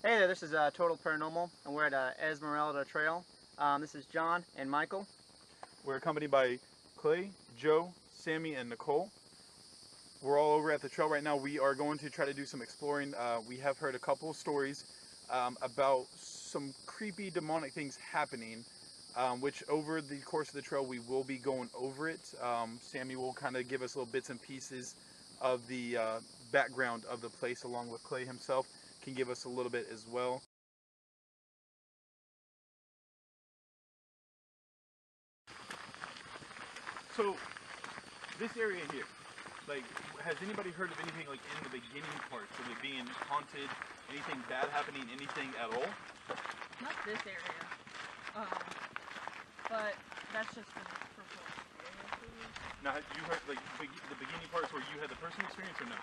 Hey there, this is Total Paranormal, and we're at Esmeralda Trail. This is John and Michael. We're accompanied by Clay, Joe, Sammy, and Nicole. We're all over at the trail right now. We are going to try to do some exploring. We have heard a couple of stories about some creepy demonic things happening, which over the course of the trail we will be going over it. Sammy will kind of give us little bits and pieces of the background of the place, along with Clay himself can give us a little bit as well. So this area here, like, has anybody heard of anything like in the beginning parts of it being haunted? Anything bad happening? Anything at all? Not this area. But that's just the personal experience. Now, have you heard like the beginning parts where you had the personal experience or no?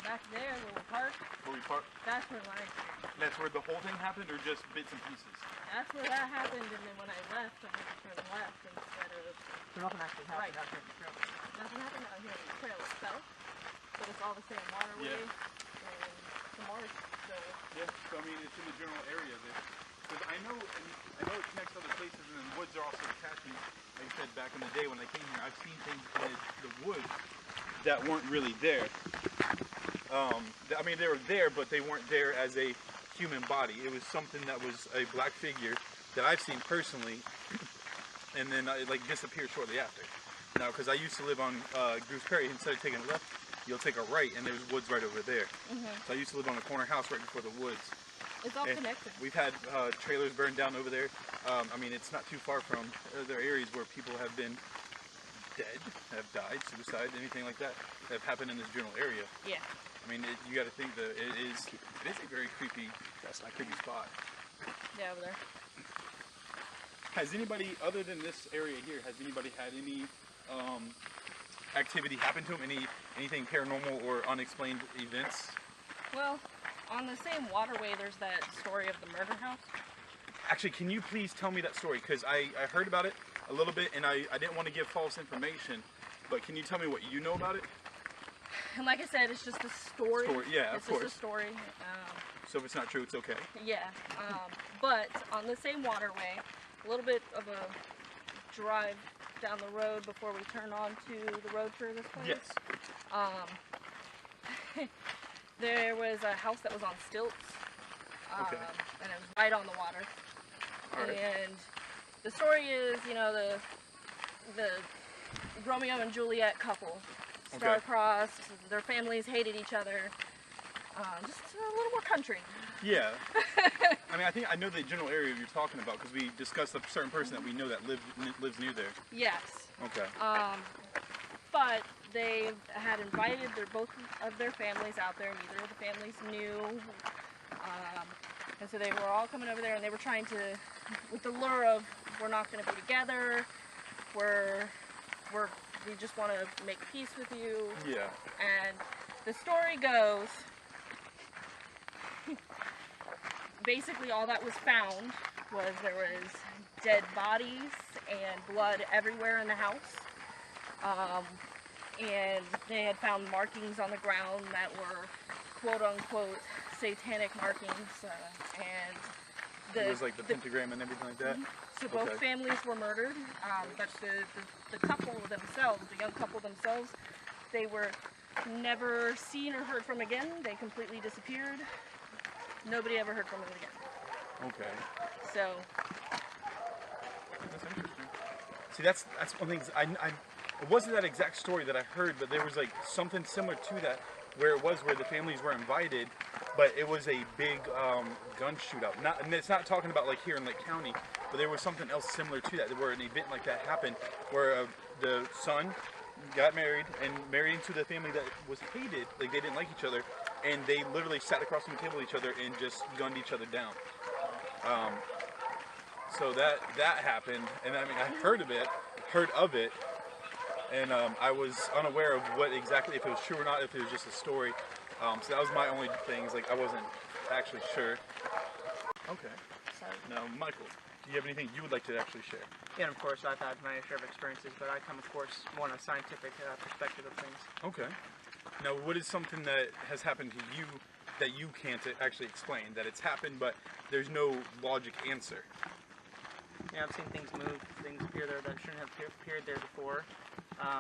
Back there where we parked, Where we parked? that's where my experience. That's where the whole thing happened, or just bits and pieces? That's where that happened, and then when I left, I had to turn left instead of So nothing actually happened out here in the trail. nothing happened out here in the trail itself, but it's all the same waterway and the marsh. So Yeah. So I mean, it's in the general area there. Because I know it connects to other places, and then woods are also attaching. Like I said, back in the day when I came here, I've seen things in the woods that weren't really there. I mean, they were there, but they weren't there as a human body. It was something that was a black figure that I've seen personally, and then it like disappeared shortly after. Now, because I used to live on Goose Prairie, instead of taking a left, you'll take a right, and there's woods right over there. So I used to live on a corner house right before the woods. it's all And connected. we've had trailers burned down over there. I mean, it's not too far from other areas where people have been dead, have died, suicide, anything like that have happened in this general area. Yeah. I mean, you got to think that it is a very creepy spot. Yeah, over there. Has anybody, other than this area here, has anybody had any activity happen to them? Anything paranormal or unexplained events? Well, on the same waterway, there's that story of the murder house. Actually, can you please tell me that story? Because I heard about it a little bit, and I didn't want to give false information, but can you tell me what you know about it? And like I said, it's just a story. Yeah, it's of course. just a story. So if it's not true, it's okay. Yeah, but on the same waterway, a little bit of a drive down the road before we turn onto the road for this place. Yes. There was a house that was on stilts, Okay. and it was right on the water. All right. And the story is, you know, the Romeo and Juliet couple, star-crossed, their families hated each other. Just a little more country. Yeah. I mean, I know the general area you're talking about because we discussed a certain person that we know that lives near there. Yes. Okay. But they had invited both of their families out there. Neither of the families knew. And so they were all coming over there, and they were trying to, with the lure of, we're not going to be together, we just want to make peace with you. Yeah. And the story goes, basically all that was found was there was dead bodies and blood everywhere in the house. And they had found markings on the ground that were quote-unquote satanic markings. And It was like the pentagram and everything like that? So both families were murdered, but the couple themselves, the young couple themselves, they were never seen or heard from again. They completely disappeared. Nobody ever heard from them again. Okay. So. That's interesting. See, that's one thing. It wasn't that exact story that I heard, but there was like something similar to that, where the families were invited, but it was a big gun shootout. And it's not talking about like here in Lake County, but there was something else similar to that, where an event like that happened, where the son got married and married into the family that was hated, like they didn't like each other, and they literally sat across from the table with each other and just gunned each other down. So that happened, and I mean I heard of it, and I was unaware of what exactly, if it was true or not, if it was just a story. So that was my only things, like I wasn't actually sure. Okay. So. Now, Michael, do you have anything you would like to actually share? Yeah, and of course I've had my share of experiences, but I come, of course, more on a scientific perspective of things. Okay. Now, what is something that has happened to you that you can't actually explain, that it's happened, but there's no logic answer. Yeah, I've seen things move, things appear there that shouldn't have appeared there before.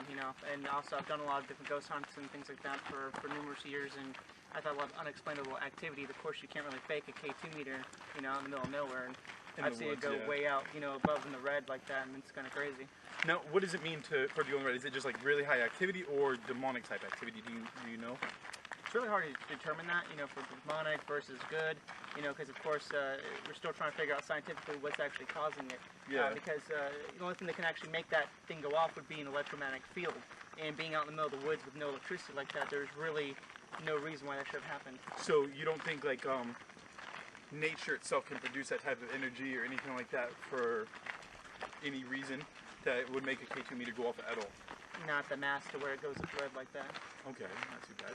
You know, and also I've done a lot of different ghost hunts and things like that for numerous years, and I've had a lot of unexplainable activity. Of course, you can't really fake a K2 meter, you know, in the middle of nowhere, and I've seen it go way out, you know, above in the red like that, and it's kind of crazy. Now, what does it mean for the red? Is it just like really high activity or demonic type activity? Do you know? It's really hard to determine that, you know, for demonic versus good, you know, because of course we're still trying to figure out scientifically what's actually causing it. Yeah. Because the only thing that can actually make that thing go off would be an electromagnetic field. And being out in the middle of the woods with no electricity like that, there's really no reason why that should have happened. So you don't think like nature itself can produce that type of energy or anything like that for any reason that would make a K2 meter go off at all? Not the mass to where it goes red like that. Okay, not too bad.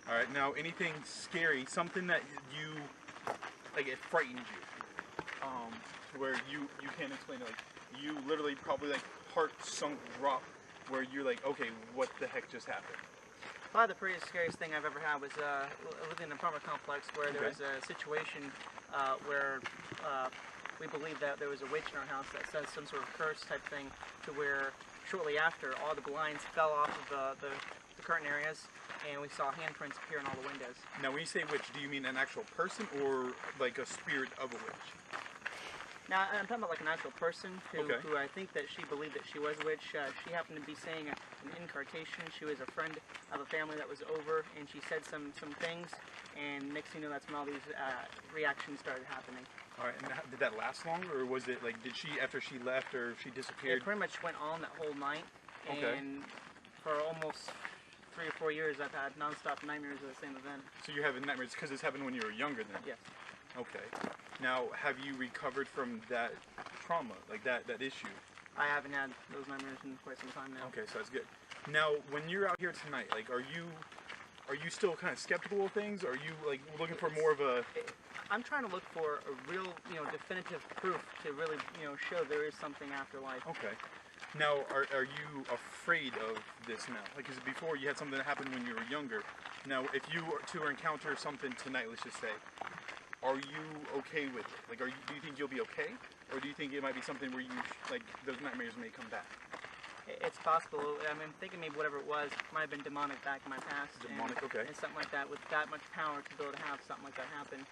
All right, now anything scary, something that you, like it frightened you, where you can't explain it, like you literally probably like heart sunk drop, where you're like, okay, what the heck just happened? Probably the prettiest scariest thing I've ever had was within an apartment complex where there was a situation where we believed that there was a witch in our house that says some sort of curse type thing, to where shortly after all the blinds fell off of the curtain areas, and we saw handprints appear in all the windows. Now when you say witch, do you mean an actual person or like a spirit of a witch? Now, I'm talking about like an actual person who I think that she believed that she was a witch. She happened to be saying an incarnation. She was a friend of a family that was over, and she said some things, and next thing you know, that's when all these reactions started happening. All right, and did that last long, or was it like, did she, after she left, or she disappeared? It pretty much went on that whole night, and for almost 3 or 4 years, I've had non-stop nightmares of the same event. So you're having nightmares because this happened when you were younger then? Yes. Okay. Now, have you recovered from that trauma, like that issue? I haven't had those nightmares in quite some time now. Okay, so that's good. Now, when you're out here tonight, like, are you still kind of skeptical of things? Are you like looking for more of a? I'm trying to look for a real, you know, definitive proof to really, you know, show there is something after life. Okay. Now, are you afraid of this now? Like, because before you had something that happened when you were younger. Now, if you were to encounter something tonight, let's just say, are you okay with it? Like, do you think you'll be okay? Or do you think it might be something where you, like, those nightmares may come back? It's possible. I mean, I'm thinking maybe whatever it was might have been demonic back in my past. Demonic, okay. And something like that, with that much power to be able to have something like that happen.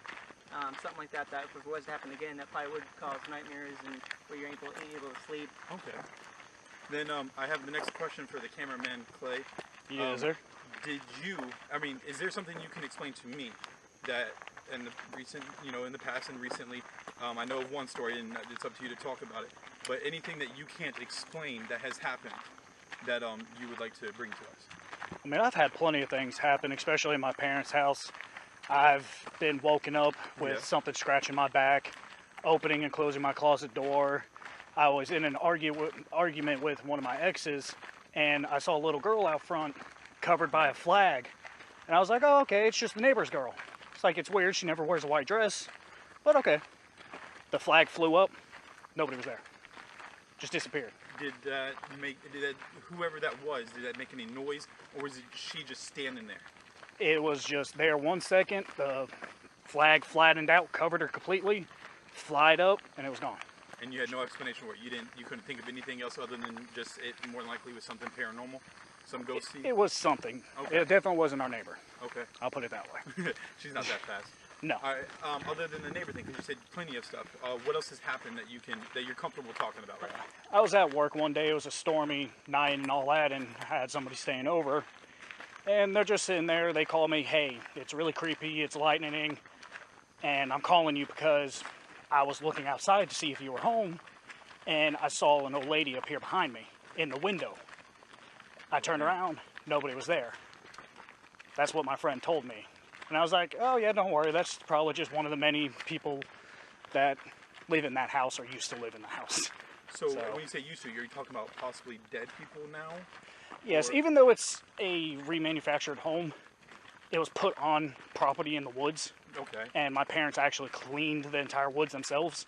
Something like that if it was to happen again, that probably would cause nightmares and where you're able to sleep. Okay. Then I have the next question for the cameraman, Clay. Yes, sir. Did you, I mean, is there something you can explain to me that in the recent, you know, in the past and recently, I know of one story and it's up to you to talk about it, but anything that you can't explain that has happened that you would like to bring to us? I mean, I've had plenty of things happen, especially in my parents' house. I've been woken up with something scratching my back, opening and closing my closet door. I was in an argument with one of my exes, and I saw a little girl out front covered by a flag. And I was like, oh, okay, it's just the neighbor's girl. It's like, it's weird, she never wears a white dress, but okay. The flag flew up, nobody was there. Just disappeared. Did whoever that was, did that make any noise, or was it she just standing there? It was just there 1 second, the flag flattened out, covered her completely, flied up, and it was gone. And you had no explanation for it? You couldn't think of anything else other than just it more than likely was something paranormal? Some ghosty? It was something. Okay. It definitely wasn't our neighbor. Okay. I'll put it that way. She's not that fast. No. All right. Other than the neighbor thing, because you said plenty of stuff, what else has happened that you're comfortable talking about right now? I was at work one day. It was a stormy night and all that, and I had somebody staying over. And they're just sitting there. They call me, hey, it's really creepy. It's lightning. And I'm calling you because I was looking outside to see if you were home. And I saw an old lady appear behind me in the window. I turned around. Nobody was there. That's what my friend told me. And I was like, oh, yeah, don't worry. That's probably just one of the many people that live in that house or used to live in the house. So when you say used to, you're talking about possibly dead people now? Yes, even though it's a remanufactured home, it was put on property in the woods. Okay. And my parents actually cleaned the entire woods themselves.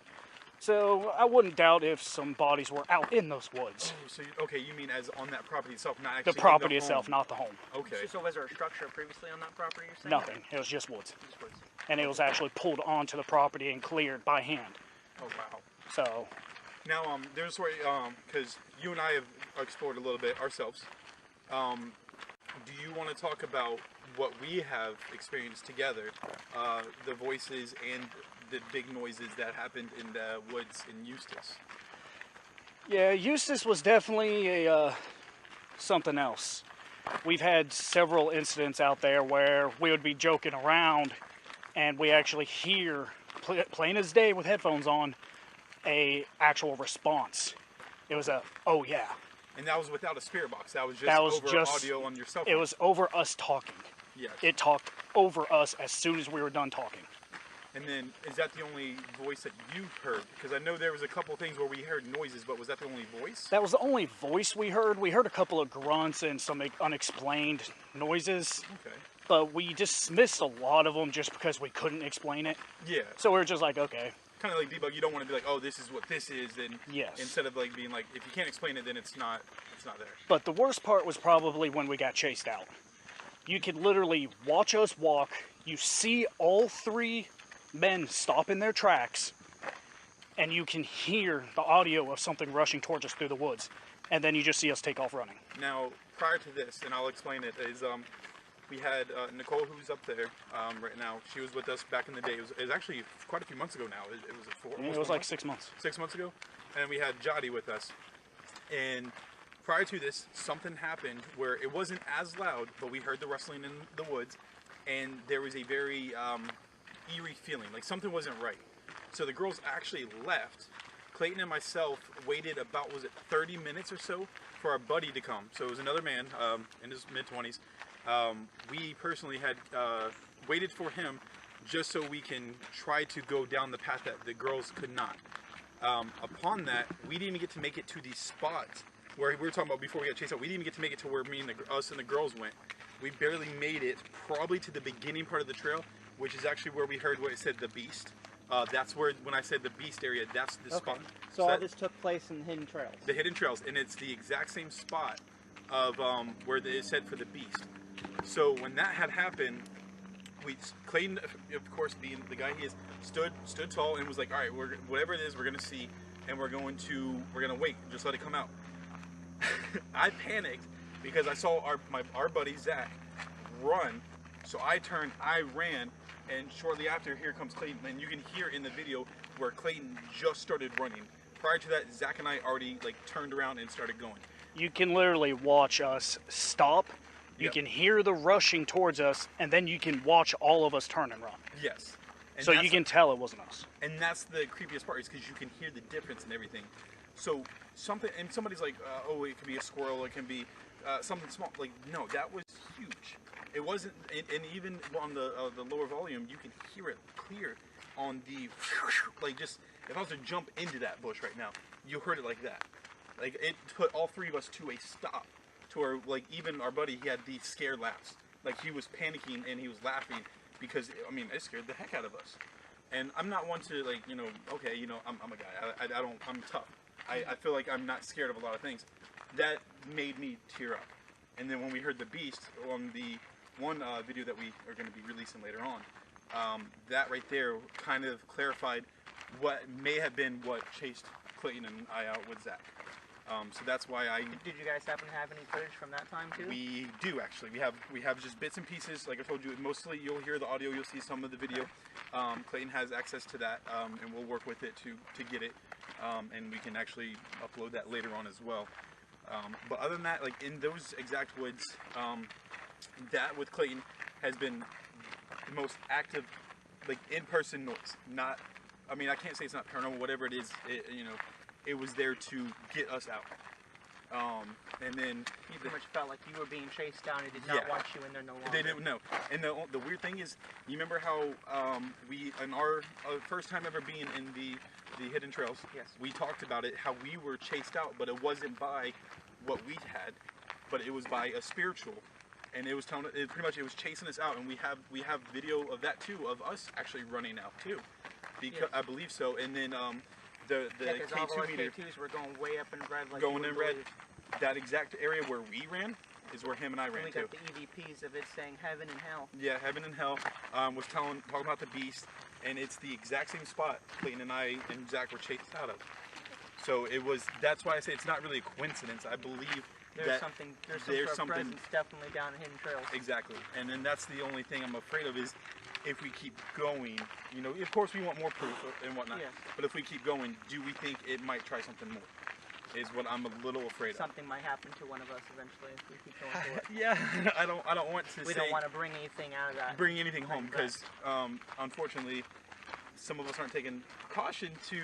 So I wouldn't doubt if some bodies were out in those woods. Oh, so okay, you mean as on that property itself, not The actually property in the itself, home. not the home. Okay. So was there a structure previously on that property, you're saying? Nothing. It was just woods. Just woods. And it was actually pulled onto the property and cleared by hand. Oh wow. So, Now, there's where, because you and I have explored a little bit ourselves. Do you want to talk about what we have experienced together, the voices and the big noises that happened in the woods in Eustis? yeah, Eustis was definitely a something else. We've had several incidents out there where we would be joking around and we actually hear, plain as day with headphones on, a actual response. It was a, oh yeah. And that was without a spirit box. That was just over audio on your cell phone. It was over us talking. Yes. It talked over us as soon as we were done talking. And then, is that the only voice that you heard? Because I know there was a couple things where we heard noises, but was that the only voice? That was the only voice we heard. We heard a couple of grunts and some unexplained noises. Okay. But we dismissed a lot of them just because we couldn't explain it. Yeah. So we were just like, okay. Kind of like debug. You don't want to be like, oh, this is what this is, and Yes. instead of like being like, if you can't explain it, then it's not there. But the worst part was probably when we got chased out. You could literally watch us walk. You see all three men stop in their tracks, and you can hear the audio of something rushing towards us through the woods. And then you just see us take off running. Now, prior to this, and I'll explain it, is we had Nicole, who's up there right now. She was with us back in the day. It was actually quite a few months ago now. It was It was like 6 months. 6 months ago. And we had Jody with us. And prior to this, something happened where it wasn't as loud, but we heard the rustling in the woods. And there was a very eerie feeling, like something wasn't right. So the girls actually left. Clayton and myself waited about, was it 30 minutes or so, for our buddy to come. So it was another man in his mid-20s. We personally had waited for him just so we can try to go down the path that the girls could not. Upon that, we didn't even get to make it to the spot where we were talking about before we got chased out. We didn't even get to make it to where us and the girls went. We barely made it probably to the beginning part of the trail, which is actually where we heard what it said, the beast. That's where, when I said the beast area, that's the spot. So all this took place in Hidden Trails? The Hidden Trails, and it's the exact same spot of where it said for the beast. So when that had happened, Clayton, of course, being the guy he is, stood tall and was like, all right, whatever it is, we're gonna see, and we're gonna wait, just let it come out. I panicked because I saw our buddy Zach run, so I turned, I ran, and shortly after, here comes Clayton, and you can hear in the video where Clayton just started running. Prior to that, Zach and I already turned around and started going. You can literally watch us stop. You Yep. can hear the rushing towards us, and then you can watch all of us turn and run. Yes. And So you can tell it wasn't us. And that's the creepiest part, is because you can hear the difference in everything. So somebody's like, oh, it could be a squirrel, it can be something small. Like, no, that was huge. It wasn't, and even on the lower volume, you can hear it clear on the, just, if I was to jump into that bush right now, you heard it like that. Like, it put all three of us to a stop, to where, even our buddy, he had these scared laughs. Like, he was panicking and he was laughing because, it scared the heck out of us. And I'm not one to, okay, I'm a guy, I'm tough. I feel like I'm not scared of a lot of things. That made me tear up. And then when we heard the beast on the one video that we are going to be releasing later on, that right there kind of clarified what may have been what chased Clayton and I out with Zach. So that's why Did you guys happen to have any footage from that time too? We do actually. We have just bits and pieces. Like I told you, mostly you'll hear the audio, you'll see some of the video. Clayton has access to that, and we'll work with it to get it, and we can actually upload that later on as well. But other than that, in those exact woods, that with Clayton has been the most active, in-person noise. Not, I can't say it's not paranormal. Whatever it is, it was there to get us out. And then you pretty much felt like you were being chased down. It did not want you in there no longer. They didn't know. And the weird thing is, you remember how we, in our first time ever being in the Hidden Trails, yes, we talked about it, how we were chased out, but it wasn't by what we had, but it was by a spiritual. And it was telling it pretty much, it was chasing us out, and we have video of that too, of us actually running out too, because I believe so. And then the Yeah, because all of K2 our meter K2s were going way up in red. Like going you in would red. believe. That exact area where we ran is where him and I And ran we to. got the EVPs of it saying heaven and hell. Yeah, heaven and hell. Was talking about the beast, and it's the exact same spot Clayton and I and Zach were chased out of. So it was. That's why I say it's not really a coincidence. I believe There's that some sort of presence definitely down in Hidden Trails. exactly. And then that's the only thing I'm afraid of is if we keep going. You know, of course we want more proof and whatnot. Yes. But if we keep going, do we think it might try something more? Is what I'm a little afraid of. Something might happen to one of us eventually if we keep going forward. Yeah, I don't want to We don't want to bring anything out of that. bring anything home Right. because unfortunately some of us aren't taking caution to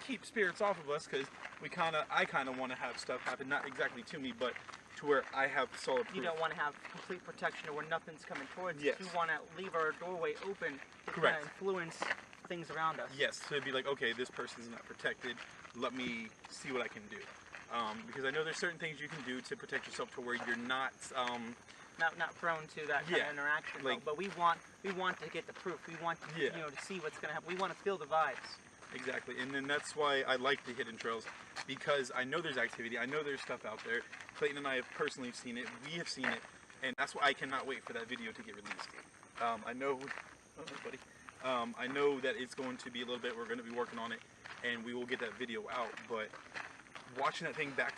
keep spirits off of us because I kind of want to have stuff happen, not exactly to me, but to where I have solid proof. You don't want to have complete protection or where nothing's coming towards Yes. us. You want to leave our doorway open to kind Correct. of influence things around us. Yes, so it'd be like, okay, this person's not protected. Let me see what I can do. Because I know there's certain things you can do to protect yourself to where you're not. Not prone to that kind Yeah, of interaction. like- but we want to get the proof. We want to, Yeah. to see what's going to happen. We want to feel the vibes. Exactly, and then that's why I like the hidden trails because I know there's activity. I know there's stuff out there. Clayton and I have personally seen it. We have seen it, and that's why I cannot wait for that video to get released. I know, buddy. I know that it's going to be a little bit. We're going to be working on it, and we will get that video out. But watching that thing back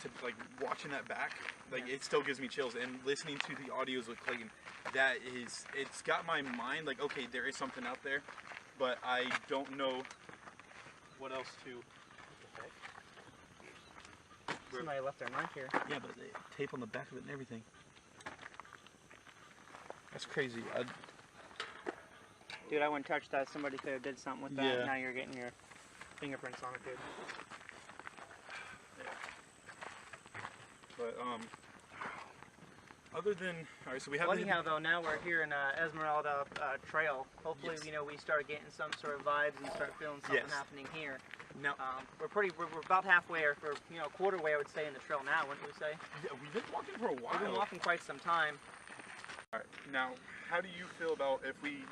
it still gives me chills. And listening to the audios with Clayton, it's got my mind like, okay, there is something out there, but I don't know what else to. Somebody left their mark here. Yeah, but the tape on the back of it and everything. That's crazy. Dude, I wouldn't touch that. Somebody could have did something with that. Yeah. Now you're getting your fingerprints on it, dude. But other than all right, so we have. Well, anyhow, though, now we're here in Esmeralda Trail. Hopefully, Yes. we start getting some sort of vibes and start feeling something Yes. happening here. Now, We're about halfway, or a quarter way, I would say, in the trail now. Wouldn't we say? yeah, we've been walking for a while. We've been walking quite some time. All right, now, how do you feel about if we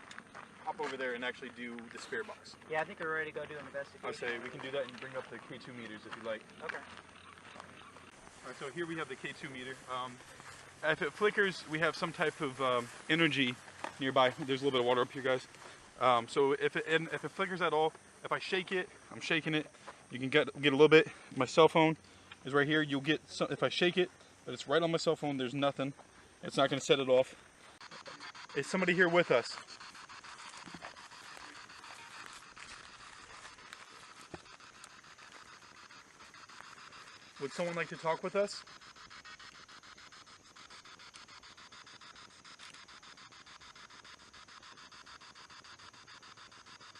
hop over there and actually do the spirit box? Yeah, I think we're ready to go do an investigation. I say we can do that and bring up the K2 meters if you like. Okay. All right, so here we have the K2 meter. If it flickers, we have some type of energy nearby. There's a little bit of water up here, guys. So if it flickers at all, if I shake it, I'm shaking it. You can get a little bit. My cell phone is right here. You'll get some, if I shake it, but it's right on my cell phone. There's nothing. It's not going to set it off. Is somebody here with us? Would someone like to talk with us?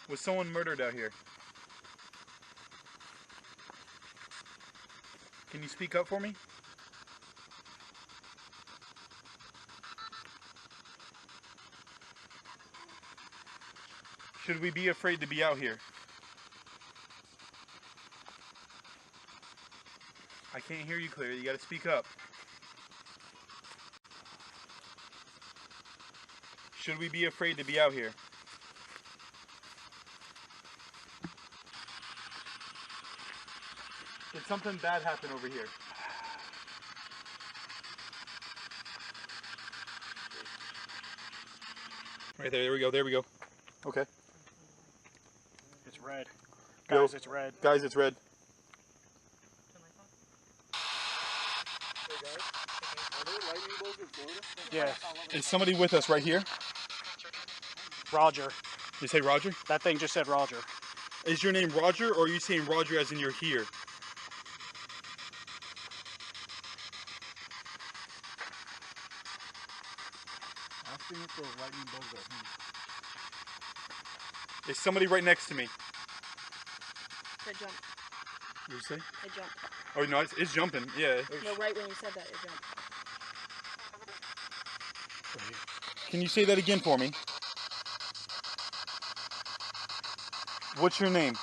Was someone murdered out here? Can you speak up for me? Should we be afraid to be out here? I can't hear you clearly. You gotta speak up. Should we be afraid to be out here? Did something bad happen over here? Right there, there we go, there we go. Okay. It's red. Go. Guys, it's red. Guys, it's red. Yeah. Is somebody with us right here? Roger. You say Roger? That thing just said Roger. Is your name Roger, or are you saying Roger as in you're here? Asking if those lightning bolts are him. Is somebody right next to me? It jumped. What did you say? It jumped. Oh no, it's jumping. Yeah. No, right when you said that, it jumped. Can you say that again for me? What's your name?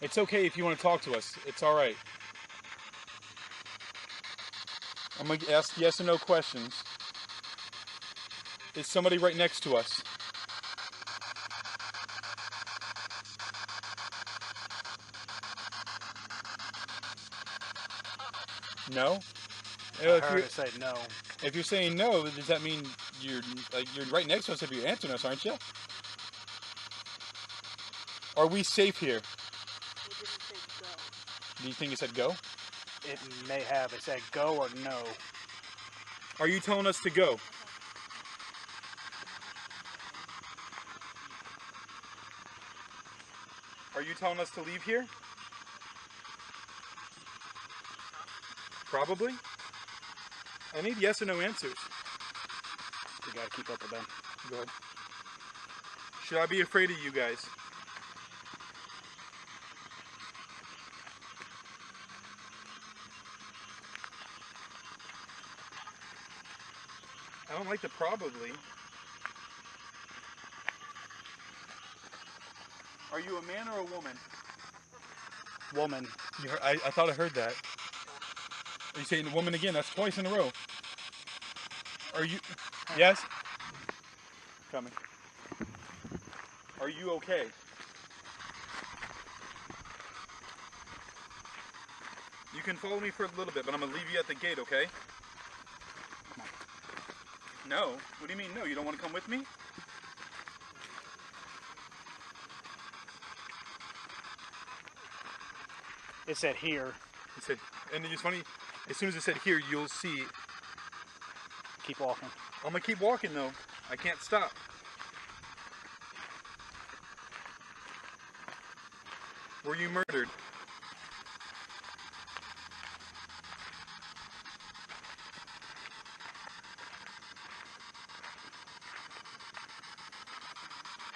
It's okay if you want to talk to us. It's all right. I'm going to ask yes or no questions. Is somebody right next to us? No? I If heard you're, it say no. if you're saying no, does that mean you're right next to us if you're answering us, aren't you? Are we safe here? It didn't say go. Do you think it said go? It may have. It said go or no. Are you telling us to go? Are you telling us to leave here? Probably. I need yes or no answers. We gotta keep up with them. Go ahead. Should I be afraid of you guys? I don't like the probably. Are you a man or a woman? Woman. You heard, I thought I heard that. Are you saying woman again? That's twice in a row. Are you... Yes? Coming. Are you okay? You can follow me for a little bit, but I'm going to leave you at the gate, okay? No? What do you mean no? You don't want to come with me? It said here. It said, and it's funny, as soon as it said here, you'll see. Keep walking. I'm going to keep walking, though. I can't stop. Were you murdered?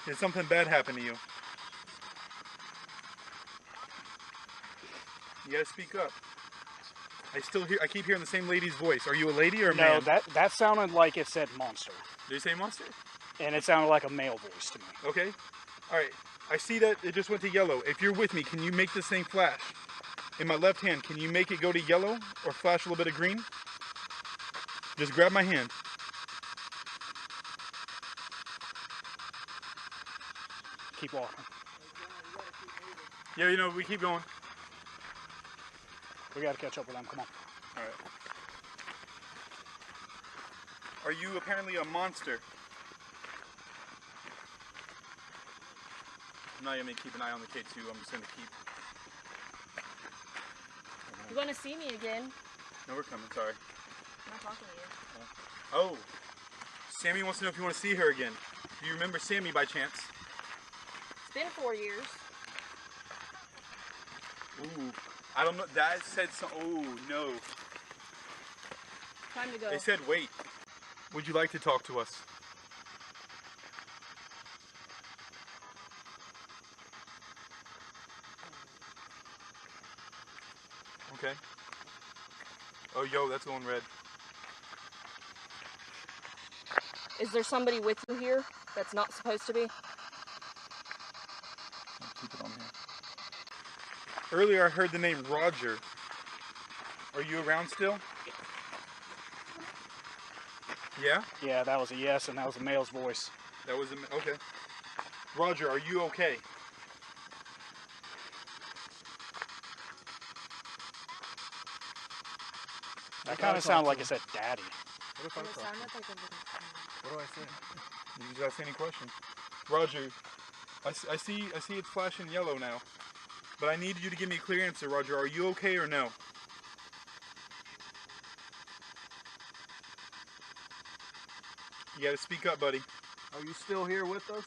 Did something bad happen to you? You gotta speak up. I keep hearing the same lady's voice. Are you a lady or a man? No, that sounded like it said monster. Did you say monster? And it sounded like a male voice to me. Okay. Alright. I see that it just went to yellow. If you're with me, can you make this thing flash? In my left hand, can you make it go to yellow or flash a little bit of green? Just grab my hand. Keep walking. Yeah, you know, we keep going. We gotta catch up with them. Come on. Alright. Are you apparently a monster? I'm not even gonna keep an eye on the K2. I'm just gonna keep. You want to see me again? No, we're coming. Sorry. I'm not talking to you. Oh, Sammy wants to know if you want to see her again. Do you remember Sammy by chance? It's been 4 years. Ooh, I don't know. That said some. Oh no. Time to go. They said wait. Would you like to talk to us? Okay. Oh, yo, that's going red. Is there somebody with you here that's not supposed to be? I'll keep it on here. Earlier, I heard the name Roger. Are you around still? Yeah? Yeah, that was a yes, and that was a male's voice. That was okay. Roger, are you okay? That kind of sounded like it said daddy. What if I And it talk? sounded like a little... What do I say? You guys ask any questions? Roger, I see it's flashing yellow now. But I need you to give me a clear answer, Roger. Are you okay or no? You gotta speak up, buddy. Are you still here with us?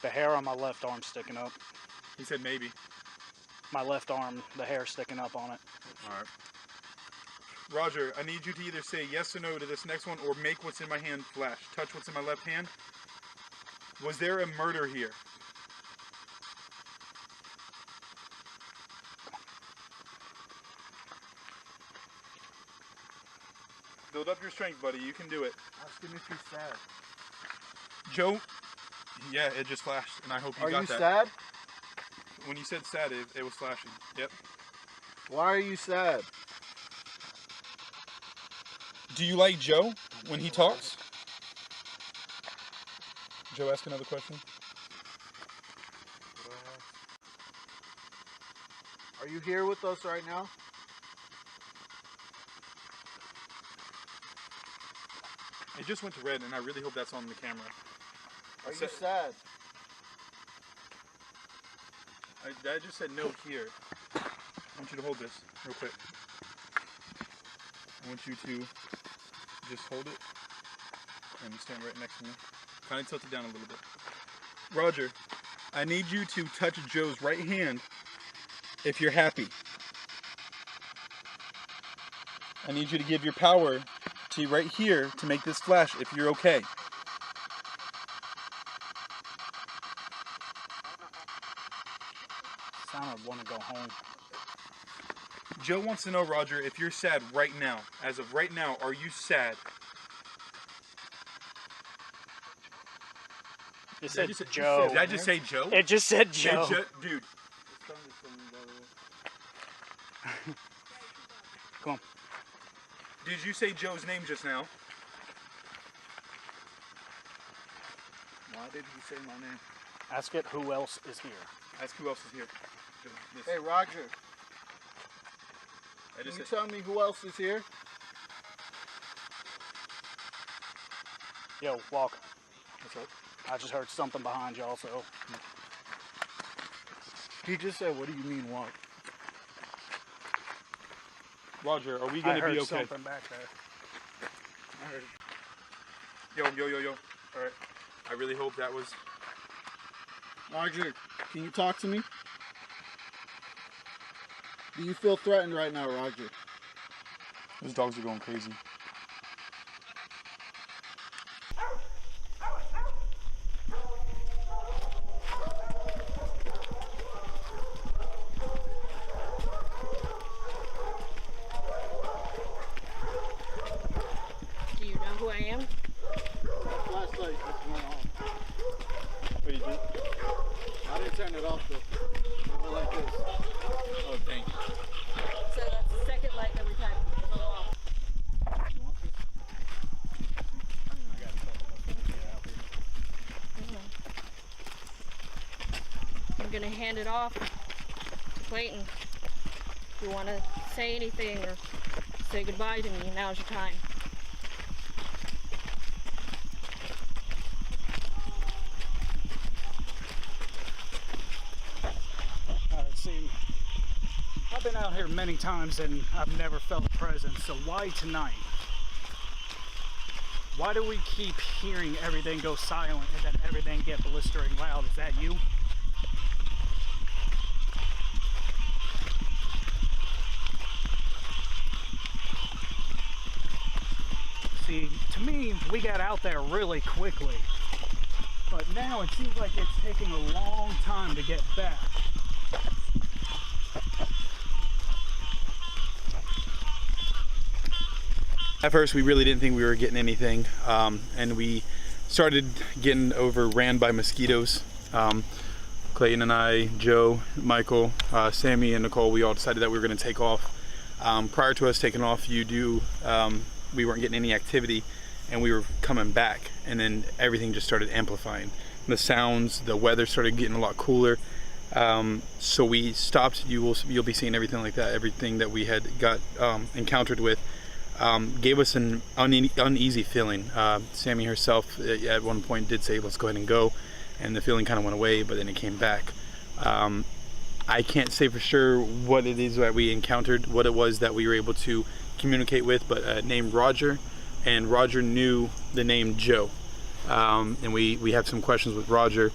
The hair on my left arm sticking up. He said maybe. My left arm, the hair sticking up on it. Alright. Roger, I need you to either say yes or no to this next one or make what's in my hand flash. Touch what's in my left hand. Was there a murder here? Build up your strength, buddy. You can do it. Ask him if he's sad. Joe? Yeah, it just flashed, and I hope you Are got you that. sad? When you said sad, it was flashing. Yep. Why are you sad? Do you like Joe when he talks? Joe, ask another question. What do I ask? Are you here with us right now? It just went to red, and I really hope that's on the camera. Are you sad? I just said no here. I want you to hold this real quick. I want you to just hold it and you stand right next to me. Kind of tilt it down a little bit. Roger, I need you to touch Joe's right hand if you're happy. I need you to give your power to right here to make this flash if you're okay. I don't want to go home. Joe wants to know, Roger, if you're sad right now. As of right now, are you sad? It said Did Joe. I just say Joe? It just said Joe. Hey, dude. Come on. Did you say Joe's name just now? Why did he say my name? Ask it who else is here. Ask who else is here. This. Hey, Roger. I Can just you said, tell me who else is here? Yo, walk. what's up? I just heard something behind y'all, so. He just said, what do you mean walk? Roger, are we I going to heard be okay? something back there. I heard. Yo. All right. I really hope that was... Roger, can you talk to me? Do you feel threatened right now, Roger? Those dogs are going crazy. Do you know who I am? Flashlight just went on. What you did? I didn't turn it off though. It went like this. Oh, dang. So that's the second light that we've had to go off. You want this? I'm gonna hand it off to Clayton. If you want to say anything or say goodbye to me, now's your time. See, I've been out here many times and I've never felt a presence, so why tonight? Why do we keep hearing everything go silent and then everything get blistering loud? Is that you? See, to me, we got out there really quickly, but now it seems like it's taking a long time to get back. At first, we really didn't think we were getting anything, and we started getting overran by mosquitoes. Clayton and I, Joe, Michael, Sammy, and Nicole, we all decided that we were going to take off. Prior to us taking off, we weren't getting any activity, and we were coming back, and then everything just started amplifying. The sounds, the weather started getting a lot cooler. So we stopped. You'll be seeing everything like that. Everything that we had got encountered with gave us an uneasy feeling. Sammy herself at one point did say, "Let's go ahead and go," and the feeling kind of went away, but then it came back. I can't say for sure what it is that we encountered, what it was that we were able to communicate with, but named Roger, and Roger knew the name Joe. And we had some questions with Roger,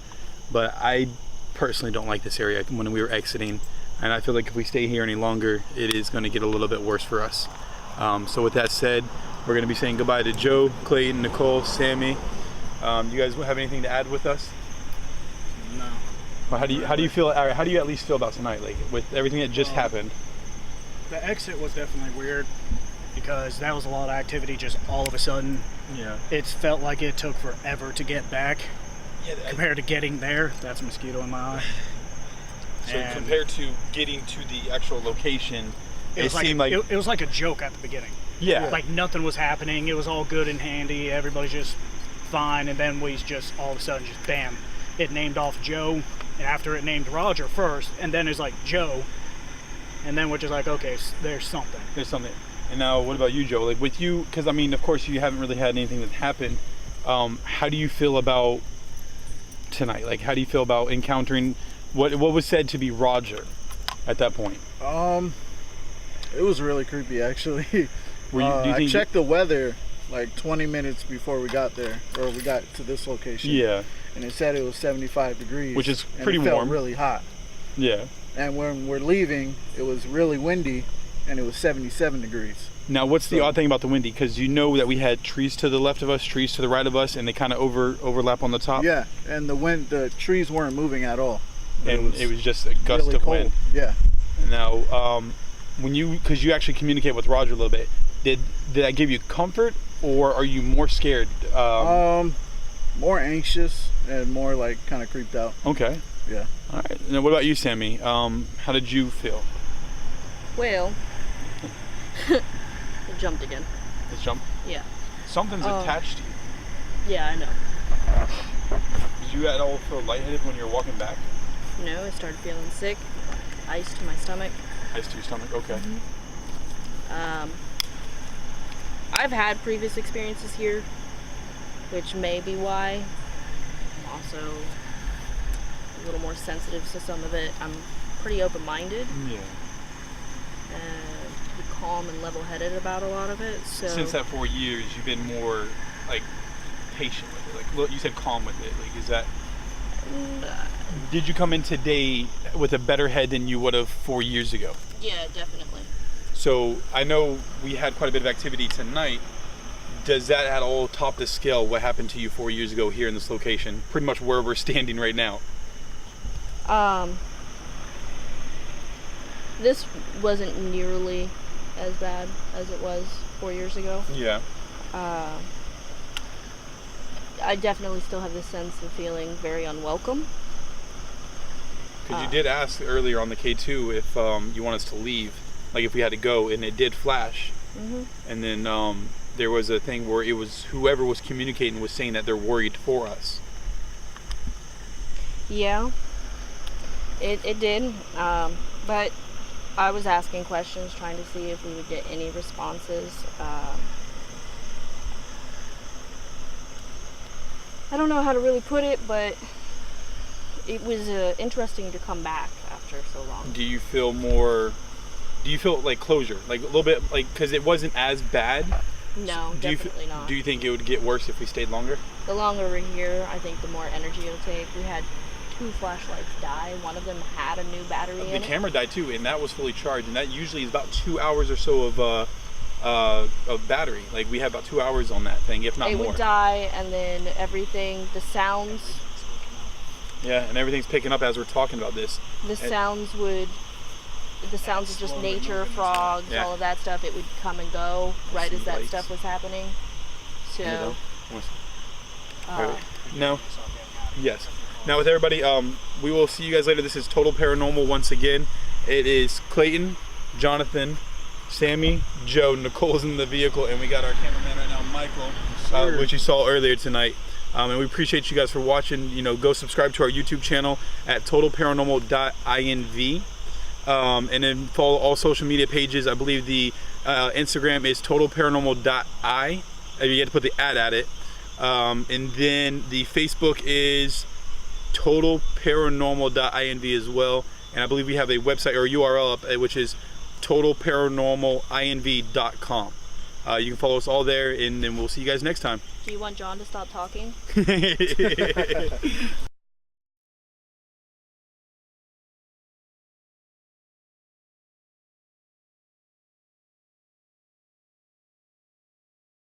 but I personally don't like this area when we were exiting, and I feel like if we stay here any longer, it is going to get a little bit worse for us. So with that said, we're going to be saying goodbye to Joe, Clayton, Nicole, Sammy. You guys have anything to add with us? No. Well, how do you feel? How do you at least feel about tonight, like with everything that just happened? The exit was definitely weird because that was a lot of activity just all of a sudden. Yeah. It felt like it took forever to get back Yeah. compared to getting there. That's a mosquito in my eye. So And compared to getting to the actual location, it seemed like it was like a joke at the beginning. yeah. Like nothing was happening. It was all good and handy. Everybody just fine, and then we just all of a sudden just bam, it named off Joe, and after it named Roger first, and then it's like Joe, and then we're just like, okay, there's something. There's something. And now, what about you, Joe? Like with you, because I mean, of course, you haven't really had anything that happened. How do you feel about tonight? Like, how do you feel about encountering what was said to be Roger at that point? It was really creepy, actually. I checked the weather like 20 minutes before we got there, or we got to this location. Yeah. And it said it was 75 degrees, which is and pretty it felt warm. really hot. Yeah. And when we're leaving, it was really windy, and it was 77 degrees. Now, what's the odd thing about the windy? Because you know that we had trees to the left of us, trees to the right of us, and they kind of overlap on the top. Yeah, and the trees weren't moving at all. And it was just a gust really of cold. wind. Yeah. Now, because you actually communicate with Roger a little bit, did that give you comfort, or are you more scared? More anxious and more like kind of creeped out. Okay. Yeah. All right. Now, what about you, Sammy? How did you feel? Well, it jumped again. This jump? Yeah. Something's attached to you. Yeah, I know. Did you at all feel lightheaded when you were walking back? No, I started feeling sick, ice to my stomach. Ice to your stomach? Okay. I've had previous experiences here, which may be why I'm also a little more sensitive to some of it. I'm pretty open-minded. Yeah. And pretty calm and level-headed about a lot of it. So Since that 4 years, you've been more like patient with it. Like you said, calm with it. Like, is that? Did you come in today with a better head than you would have 4 years ago? Yeah, definitely. So I know we had quite a bit of activity tonight. Does that at all top the scale what happened to you 4 years ago here in this location? Pretty much where we're standing right now. This wasn't nearly as bad as it was 4 years ago. Yeah. I definitely still have this sense of feeling very unwelcome. Because you did ask earlier on the K2 if you want us to leave, like if we had to go, and it did flash. And then there was a thing where it was whoever was communicating was saying that they're worried for us. Yeah, it did. But I was asking questions, trying to see if we would get any responses. I don't know how to really put it, but it was interesting to come back after so long. Do you feel like closure, like a little bit, like, because it wasn't as bad? No, definitely not. Do you think it would get worse if we stayed longer? The longer we're here, I think the more energy it'll take. We had 2 flashlights die. One of them had a new battery in it. The camera died too, and that was fully charged, and that usually is about 2 hours or so of battery. Like we had about 2 hours on that thing, if not more. It would die, and then everything, the sounds. Yeah, and everything's picking up as we're talking about this. The sounds of just nature, frogs, all of that stuff, it would come and go right as that stuff was happening. So, no. Yes. Now with everybody, we will see you guys later. This is Total Paranormal once again. It is Clayton, Jonathan, Sammy, Joe, Nicole's in the vehicle, and we got our cameraman right now, Michael, which you saw earlier tonight. And we appreciate you guys for watching. You know, go subscribe to our YouTube channel at totalparanormal.inv. And then follow all social media pages. I believe the Instagram is totalparanormal.i. You get to put the at it. And then the Facebook is totalparanormal.inv as well. And I believe we have a website or URL up, which is totalparanormalinv.com. You can follow us all there, and then we'll see you guys next time. do you want John to stop talking?